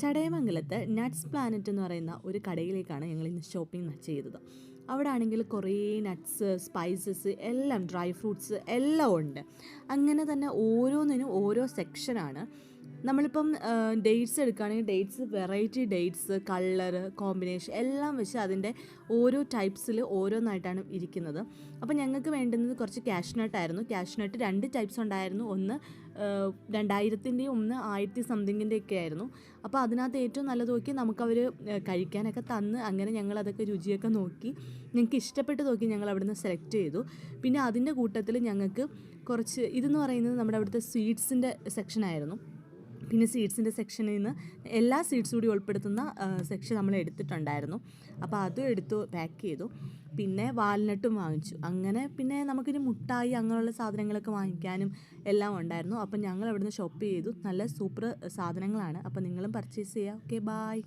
ചടയമംഗലത്ത് nuts planet എന്ന് പറയുന്ന ഒരു കടയിലേക്കാണ് ഞങ്ങൾ ഇന്ന് ഷോപ്പിംഗ് ചെയ്തത്. അവിടെ ആണെങ്കിൽ കുറേ നട്ട്സ്, സ്പൈസസ് എല്ലാം, ഡ്രൈ ഫ്രൂട്ട്സ് എല്ലാം ഉണ്ട്. അങ്ങനെ തന്നെ ഓരോന്നിനും ഓരോ സെക്ഷനാണ്. നമ്മളിപ്പം ഡേറ്റ്സ് എടുക്കുകയാണെങ്കിൽ dates, variety dates, colour, combination എല്ലാം വെച്ച് അതിൻ്റെ ഓരോ ടൈപ്സിൽ ഓരോന്നായിട്ടാണ് ഇരിക്കുന്നത്. അപ്പോൾ ഞങ്ങൾക്ക് വേണ്ടുന്നത് കുറച്ച് ക്യാഷ്നട്ടായിരുന്നു. ക്യാഷ്നട്ട് 2 ടൈപ്സ് ഉണ്ടായിരുന്നു. ഒന്ന് 2000-ൻ്റെയും ഒന്ന് 1000 സംതിങ്ങിൻ്റെ ഒക്കെ ആയിരുന്നു. അപ്പോൾ അതിനകത്ത് ഏറ്റവും നല്ലത് നോക്കി നമുക്കവർ കഴിക്കാനൊക്കെ തന്ന്, അങ്ങനെ ഞങ്ങളതൊക്കെ രുചിയൊക്കെ നോക്കി ഞങ്ങൾക്ക് ഇഷ്ടപ്പെട്ട് നോക്കി ഞങ്ങൾ അവിടുന്ന് സെലക്ട് ചെയ്തു. പിന്നെ അതിൻ്റെ കൂട്ടത്തിൽ ഞങ്ങൾക്ക് കുറച്ച് ഇതെന്ന് പറയുന്നത് നമ്മുടെ അവിടുത്തെ സ്വീറ്റ്സിൻ്റെ സെക്ഷനായിരുന്നു. പിന്നെ സീഡ്സിൻ്റെ സെക്ഷനിൽ നിന്ന് എല്ലാ സീഡ്സും കൂടി ഉൾപ്പെടുത്തുന്ന സെക്ഷൻ നമ്മൾ എടുത്തിട്ടുണ്ടായിരുന്നു. അപ്പോൾ അതും എടുത്തു പാക്ക് ചെയ്തു. പിന്നെ വാൽനട്ടും വാങ്ങിച്ചു. അങ്ങനെ പിന്നെ നമുക്കിനി മുട്ടായി അങ്ങനെയുള്ള സാധനങ്ങളൊക്കെ വാങ്ങിക്കാനും എല്ലാം ഉണ്ടായിരുന്നു. അപ്പം ഞങ്ങൾ അവിടുന്ന് ഷോപ്പ് ചെയ്തു. നല്ല സൂപ്പർ സാധനങ്ങളാണ്. അപ്പോൾ നിങ്ങളും പർച്ചേസ് ചെയ്യുക. Okay, bye.